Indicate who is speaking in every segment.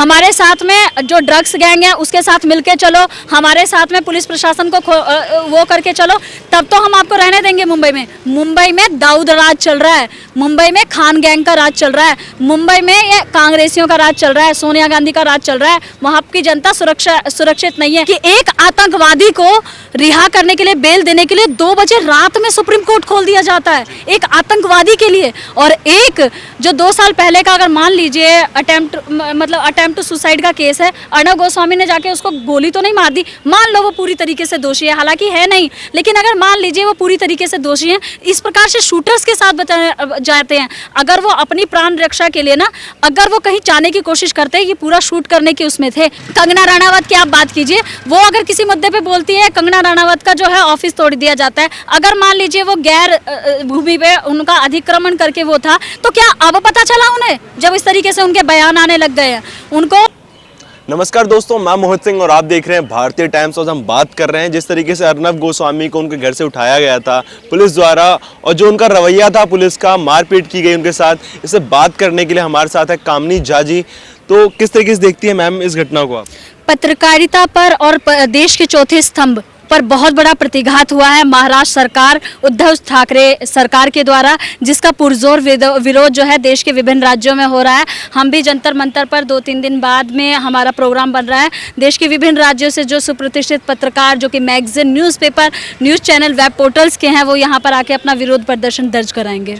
Speaker 1: हमारे साथ में जो ड्रग्स गैंग है उसके साथ मिलके चलो, हमारे साथ में पुलिस प्रशासन को वो करके चलो, तब तो हम आपको रहने देंगे। मुंबई में दाऊद राज चल रहा है, मुंबई में खान गैंग का राज चल रहा है, मुंबई में ये कांग्रेसियों का राज चल रहा है, सोनिया गांधी का राज चल रहा है। वहां की जनता सुरक्षित नहीं है कि एक आतंकवादी को रिहा करने के लिए, बेल देने के लिए 2 बजे रात में सुप्रीम कोर्ट खोल दिया जाता है एक आतंकवादी के लिए। और एक जो 2 साल पहले का अगर मान लीजिए अटेम्प्ट टू सुसाइड का केस है, अर्णव गोस्वामी ने जाके उसको गोली तो नहीं मार दी, मान लो वो पूरी तरीके से दोषी है, हालांकि है नहीं, लेकिन अगर मान लीजिए वो पूरी तरीके से दोषी है, इस प्रकार से शूटर्स के साथ जाते हैं। अगर वो अपनी प्राण रक्षा के लिए ना, अगर वो कहीं जाने की कोशिश करते हैं, ये पूरा शूट करने के उसमें थे। कंगना रनावत की आप बात कीजिए, वो अगर किसी मुद्दे पे बोलती है, कंगना रनावत का जो है ऑफिस तोड़ दिया जाता है। अगर मान लीजिए वो गैर भूमि पे उनका अतिक्रमण करके वो था, तो क्या अब पता चला उन्हें, जब इस तरीके से उनके बयान आने लग गए हैं उनको।
Speaker 2: नमस्कार दोस्तों, मैं मोहित सिंह और आप देख रहे हैं भारतीय टाइम्स। और हम बात कर रहे हैं जिस तरीके से अर्णव गोस्वामी को उनके घर से उठाया गया था पुलिस द्वारा, और जो उनका रवैया था पुलिस का, मारपीट की गई उनके साथ, इससे बात करने के लिए हमारे साथ है कामनी झा जी। तो किस तरीके से देखती है मैम इस घटना को आप?
Speaker 1: पत्रकारिता पर और देश के चौथे स्तंभ पर बहुत बड़ा प्रतिघात हुआ है महाराष्ट्र सरकार, उद्धव ठाकरे सरकार के द्वारा, जिसका पुरजोर विरोध जो है देश के विभिन्न राज्यों में हो रहा है। हम भी जंतर मंतर पर 2-3 दिन बाद में हमारा प्रोग्राम बन रहा है। देश के विभिन्न राज्यों से जो सुप्रतिष्ठित पत्रकार, जो कि magazine, newspaper, news channel, web portals के हैं, वो यहाँ पर आके अपना विरोध प्रदर्शन दर्ज कराएंगे।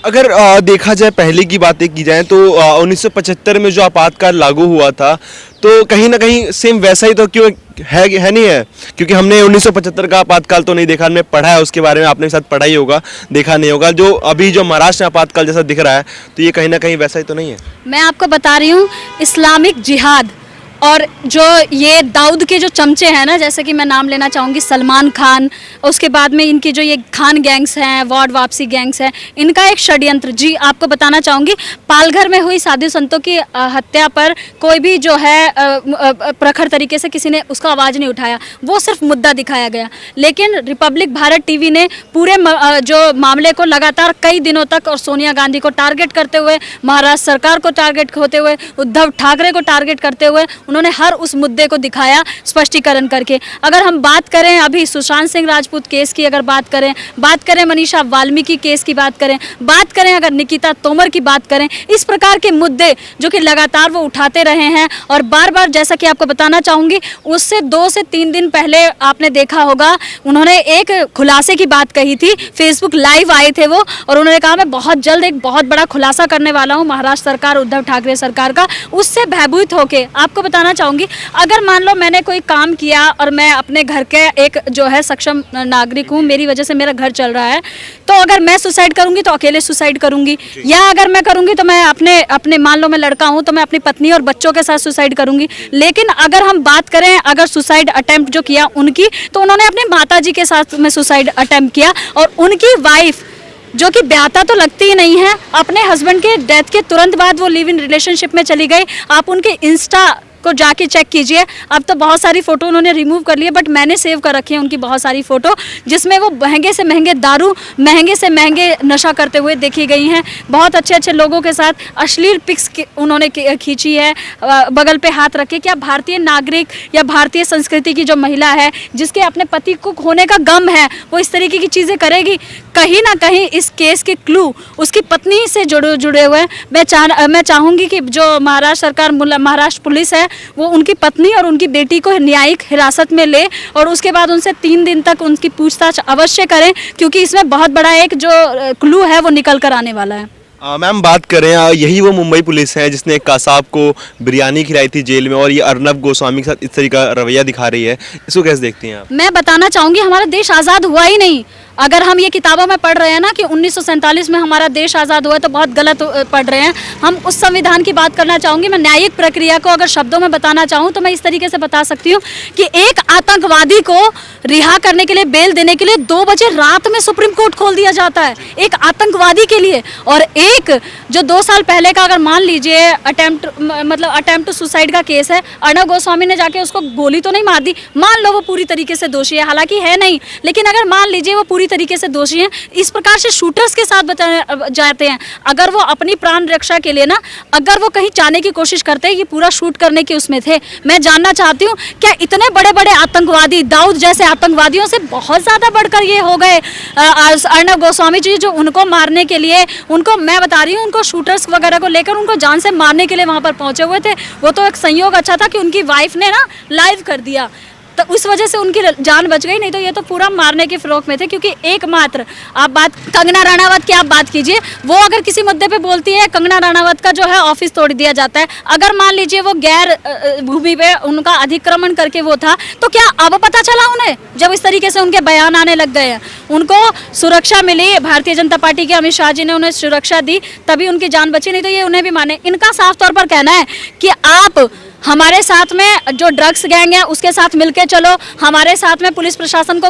Speaker 2: अगर देखा जाए, पहले की बातें की जाए तो 1975 में जो आपातकाल लागू हुआ था, तो कहीं ना कहीं सेम वैसा ही तो क्यों है नहीं है? क्योंकि हमने 1975 का आपातकाल तो नहीं देखा, हमने पढ़ा है उसके बारे में, आपने साथ पढ़ा ही होगा, देखा नहीं होगा। जो अभी जो महाराष्ट्र में आपातकाल जैसा दिख रहा है, तो ये कहीं ना कहीं वैसा ही तो नहीं है?
Speaker 1: मैं आपको बता रही हूँ, इस्लामिक जिहाद और जो ये दाऊद के जो चमचे हैं ना, जैसे कि मैं नाम लेना चाहूँगी सलमान खान, उसके बाद में इनकी जो ये खान गैंग्स हैं, वार्ड वापसी गैंग्स हैं, इनका एक षड्यंत्र। जी आपको बताना चाहूँगी, पालघर में हुई साधु संतों की हत्या पर कोई भी जो है प्रखर तरीके से किसी ने उसका आवाज़ नहीं उठाया, वो सिर्फ मुद्दा दिखाया गया। लेकिन रिपब्लिक भारत टीवी ने पूरे जो मामले को लगातार कई दिनों तक, और सोनिया गांधी को टारगेट करते हुए, महाराष्ट्र सरकार को टारगेट होते हुए, उद्धव ठाकरे को टारगेट करते हुए, उन्होंने हर उस मुद्दे को दिखाया स्पष्टीकरण करके। अगर हम बात करें अभी सुशांत सिंह राजपूत केस की, अगर बात करें मनीषा वाल्मीकि केस की बात करें अगर निकिता तोमर की बात करें, इस प्रकार के मुद्दे जो कि लगातार वो उठाते रहे हैं। और बार बार, जैसा कि आपको बताना चाहूँगी, उससे 2 से 3 दिन पहले आपने देखा होगा, उन्होंने एक खुलासे की बात कही थी, फेसबुक लाइव आए थे वो, और उन्होंने कहा मैं बहुत जल्द एक बहुत बड़ा खुलासा करने वाला हूँ महाराष्ट्र सरकार, उद्धव ठाकरे सरकार का। उससे भयभीत होके आपको बताना चाहूँगी, अगर मान लो मैंने कोई काम किया और मैं अपने घर के एक जो है सक्षम नागरिक हूँ, मेरी वजह से मेरा घर चल रहा है, तो अगर मैं सुसाइड करूँगी तो अकेले सुसाइड करूँगी, या अगर मैं करूँगी तो मैं अपने मान लो मैं लड़का हूँ तो मैं अपनी पत्नी और बच्चों के साथ सुसाइड करूँगी। लेकिन अगर हम बात करें अगर सुसाइड अटेम्प्ट जो किया उनकी, तो उन्होंने अपनी माताजी के साथ में सुसाइड अटेम्प्ट किया, और उनकी वाइफ जो कि ब्याता तो लगती ही नहीं है, अपने हस्बैंड के डेथ के तुरंत बाद वो लिव इन रिलेशनशिप में चली गई। आप उनके इंस्टा को जाके चेक कीजिए, अब तो बहुत सारी फ़ोटो उन्होंने रिमूव कर ली है, बट मैंने सेव कर रखी है उनकी बहुत सारी फ़ोटो, जिसमें वो महंगे से महंगे दारू, महंगे से महंगे नशा करते हुए देखी गई हैं। बहुत अच्छे अच्छे लोगों के साथ अश्लील पिक्स उन्होंने खींची है, बगल पे हाथ रखे। क्या भारतीय नागरिक या भारतीय संस्कृति की जो महिला है, जिसके अपने पति को खोने का गम है, वो इस तरीके की चीज़ें करेगी? कहीं ना कहीं इस केस के क्लू उसकी पत्नी से जुड़े हुए हैं। मैं चाहूँगी कि जो महाराष्ट्र सरकार, महाराष्ट्र पुलिस है, वो उनकी पत्नी और उनकी बेटी को न्यायिक हिरासत में ले, और उसके बाद उनसे 3 दिन तक उनकी पूछताछ अवश्य करें, क्योंकि इसमें बहुत बड़ा एक जो क्लू है वो निकल कर आने वाला है।
Speaker 2: मैम बात करें, यही वो मुंबई पुलिस है जिसने एक कासाब को बिरयानी खिलाई थी जेल में, और ये अर्णव गोस्वामी के साथ इस तरीके का रवैया दिखा रही है, इसको कैसे देखती हैं आप?
Speaker 1: मैं बताना चाहूँगी, हमारा देश आज़ाद हुआ ही नहीं। अगर हम ये किताबों में पढ़ रहे हैं ना कि 1947 में हमारा देश आज़ाद हुआ, तो बहुत गलत पढ़ रहे हैं। हम उस संविधान की बात करना चाहूँगी। मैं न्यायिक प्रक्रिया को अगर शब्दों में बताना चाहूँ तो मैं इस तरीके से बता सकती हूँ कि एक आतंकवादी को रिहा करने के लिए, बेल देने के लिए 2 बजे रात में सुप्रीम कोर्ट खोल दिया जाता है एक आतंकवादी के लिए। और एक जो 2 साल पहले का अगर मान लीजिए अटेम्प्ट टू सुसाइड का केस है, अर्णव गोस्वामी ने जाके उसको गोली तो नहीं मार दी, मान लो वो पूरी तरीके से दोषी है, हालांकि है नहीं, लेकिन अगर मान लीजिए वो पूरी तरीके से दोषी हैं, इस प्रकार से शूटर्स के साथ जाते हैं। अगर वो अपनी प्राण रक्षा के लिए ना, अगर वो कहीं जाने की कोशिश करते, ये पूरा शूट करने के उसमें थे। मैं जानना चाहती हूँ क्या इतने बड़े बड़े आतंकवादी, दाऊद जैसे आतंकवादियों से बहुत ज़्यादा बढ़कर ये हो गए अर्णव गोस्वामी जी, जो उनको मारने के लिए, उनको मैं बता रही हूँ, उनको शूटर्स वगैरह को लेकर उनको जान से मारने के लिए वहाँ पर पहुँचे हुए थे। वो तो एक संयोग अच्छा था कि उनकी वाइफ ने ना लाइव कर दिया, तो उस वजह से उनकी जान बच गई, नहीं तो ये तो पूरा मारने के फिरौक में थे। क्योंकि एकमात्र आप बात कंगना रनावत की आप बात कीजिए, वो अगर किसी मुद्दे पे बोलती है, कंगना रनावत का जो है ऑफिस तोड़ दिया जाता है। अगर मान लीजिए वो गैर भूमि पे उनका अधिक्रमण करके वो था, तो क्या अब पता चला उन्हें, जब इस तरीके से उनके बयान आने लग गए हैं? उनको सुरक्षा मिली, भारतीय जनता पार्टी के अमित शाह जी ने उन्हें सुरक्षा दी, तभी उनकी जान बची, नहीं तो ये उन्हें भी माने। इनका साफ तौर पर कहना है कि आप हमारे साथ में जो ड्रग्स गैंग है उसके साथ मिलके चलो, हमारे साथ में पुलिस प्रशासन को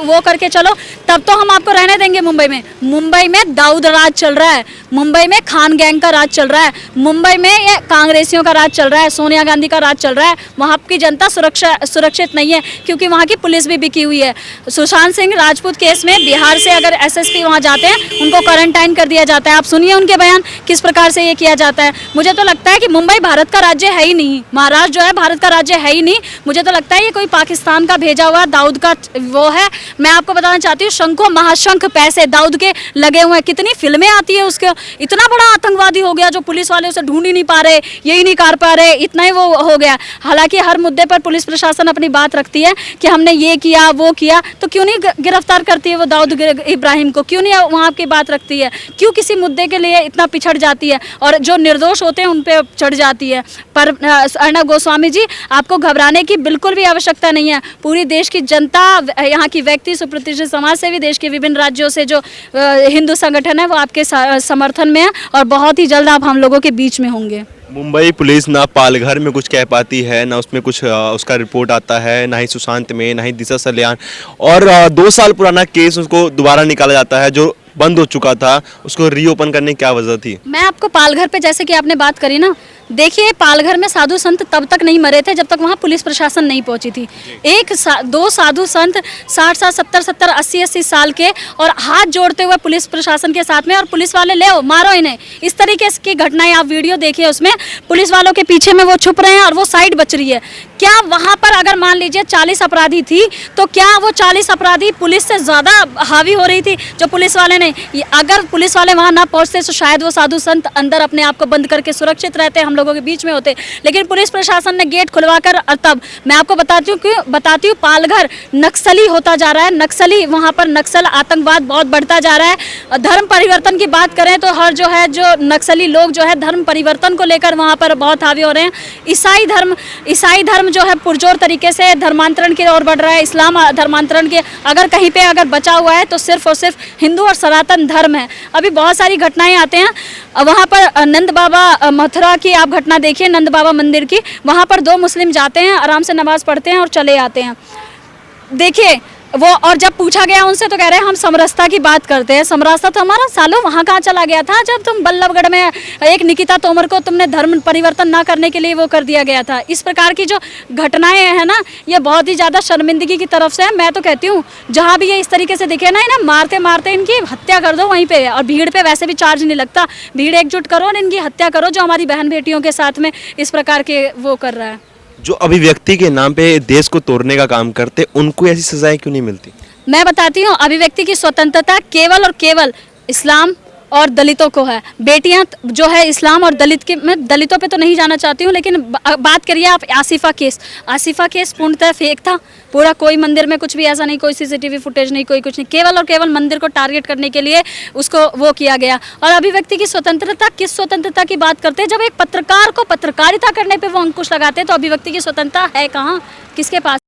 Speaker 1: वो करके चलो, तब तो हम आपको रहने देंगे मुंबई में। मुंबई में दाऊद राज चल रहा है, मुंबई में खान गैंग का राज चल रहा है, मुंबई में ये कांग्रेसियों का राज चल रहा है, सोनिया गांधी का राज चल रहा है। वहाँ की जनता सुरक्षित नहीं है, क्योंकि वहाँ की पुलिस भी बिकी हुई है। सुशांत सिंह राजपूत केस में बिहार से अगर एसएसपी वहाँ जाते हैं, उनको क्वारंटाइन कर दिया जाता है। आप सुनिए उनके बयान किस प्रकार से ये किया जाता है। मुझे तो लगता है कि मुंबई भारत का राज्य है ही नहीं, महाराष्ट्र जो है भारत का राज्य है ही नहीं। मुझे तो लगता है ये कोई पाकिस्तान का भेजा हुआ दाऊद का वो है। मैं आपको बताना चाहती हूँ, शंखों महाशंख पैसे दाऊद के लगे हुए हैं। कितनी फिल्में आती है उसके, इतना बड़ा आतंकवादी हो गया जो पुलिस वाले उसे ढूंढ ही नहीं पा रहे, यही नहीं कर पा रहे, इतना ही वो हो गया। हालांकि हर मुद्दे पर पुलिस प्रशासन अपनी बात रखती है कि हमने ये किया वो किया, तो क्यों नहीं गिरफ्तार करती है वो दाऊद इब्राहिम को? क्यों नहीं वहाँ की बात रखती है? क्यों किसी मुद्दे के लिए इतना पिछड़ जाती है और जो निर्दोष होते हैं उन पर चढ़ जाती है? पर अर्णव गोस्वामी जी, आपको घबराने की बिल्कुल भी आवश्यकता नहीं है। पूरी देश की जनता, यहाँ की व्यक्ति, सुप्रतिष्ठित समाज से भी, देश के विभिन्न राज्यों से जो हिंदू संगठन है वो आपके समर्थन में है और बहुत ही जल्द आप हम लोगों के बीच में होंगे।
Speaker 2: मुंबई पुलिस ना पालघर में कुछ कह पाती है, ना उसमें कुछ उसका रिपोर्ट आता है, ना ही सुशांत में, ना ही दिशा सल्यान, और 2 साल पुराना केस उसको दोबारा निकाला जाता है जो बंद हो चुका था, उसको रीओपन करने की क्या वजह थी?
Speaker 1: मैं आपको पालघर पे, जैसे कि आपने बात करी ना, देखिए पालघर में साधु संत तब तक नहीं मरे थे जब तक वहाँ पुलिस प्रशासन नहीं पहुँची थी। दो साधु संत 60 70 80 साल के और हाथ जोड़ते हुए पुलिस प्रशासन के साथ में, और पुलिस वाले ले मारो इन्हें, इस तरीके की घटनाएं आप वीडियो देखिए, उसमें पुलिस वालों के पीछे में वो छुप रहे हैं और वो साइड बच रही है। क्या वहाँ पर अगर मान लीजिए 40 अपराधी थी, तो क्या वो 40 अपराधी पुलिस से ज़्यादा हावी हो रही थी जो पुलिस वाले ने? अगर पुलिस वाले वहाँ ना पहुँचते तो शायद वो साधु संत अंदर अपने आप को बंद करके सुरक्षित रहते, हम लोगों के बीच में होते। लेकिन पुलिस प्रशासन ने गेट खुलवाकर, तब मैं आपको बताती हूँ पालघर नक्सली होता जा रहा है। नक्सली, वहाँ पर नक्सल आतंकवाद बहुत बढ़ता जा रहा है। धर्म परिवर्तन की बात करें तो हर जो है, जो नक्सली लोग जो है धर्म परिवर्तन को लेकर वहाँ पर बहुत हावी हो रहे हैं। ईसाई धर्म जो है पुरजोर तरीके से धर्मांतरण की ओर बढ़ रहा है। इस्लाम धर्मांतरण के अगर कहीं पे अगर बचा हुआ है तो सिर्फ और सिर्फ हिंदू और सनातन धर्म है। अभी बहुत सारी घटनाएं आते हैं वहाँ पर। नंद बाबा मथुरा की आप घटना देखिए, नंद बाबा मंदिर की, वहाँ पर 2 मुस्लिम जाते हैं, आराम से नमाज पढ़ते हैं और चले आते हैं। देखिए वो, और जब पूछा गया उनसे तो कह रहे हैं हम समरसता की बात करते हैं। समरसता तो हमारा सालों वहाँ कहाँ चला गया था जब तुम बल्लभगढ़ में एक निकिता तोमर को तुमने धर्म परिवर्तन ना करने के लिए वो कर दिया गया था। इस प्रकार की जो घटनाएं हैं ना, ये बहुत ही ज़्यादा शर्मिंदगी की तरफ से है। मैं तो कहती हूँ जहाँ भी ये इस तरीके से दिखे ना, इन्हें मारते मारते इनकी हत्या कर दो वहीं पर। और भीड़ पर वैसे भी चार्ज नहीं लगता, भीड़ एकजुट करो और इनकी हत्या करो जो हमारी बहन बेटियों के साथ में इस प्रकार के वो कर रहा है।
Speaker 2: जो अभिव्यक्ति के नाम पे देश को तोड़ने का काम करते, उनको ऐसी सजाएं क्यों नहीं मिलती?
Speaker 1: मैं बताती हूँ, अभिव्यक्ति की स्वतंत्रता केवल और केवल इस्लाम और दलितों को है। बेटियां जो है इस्लाम और दलित के, मैं दलितों पे तो नहीं जाना चाहती हूँ, लेकिन बात करिए आप आसिफा केस पूर्णतः फेक था पूरा। कोई मंदिर में कुछ भी ऐसा नहीं, कोई सीसीटीवी फुटेज नहीं, कोई कुछ नहीं, केवल और केवल मंदिर को टारगेट करने के लिए उसको वो किया गया। और अभिव्यक्ति की स्वतंत्रता, किस स्वतंत्रता की बात करते हैं? जब एक पत्रकार को पत्रकारिता करने पर वो अंकुश लगाते हैं तो अभिव्यक्ति की स्वतंत्रता है कहाँ, किसके पास?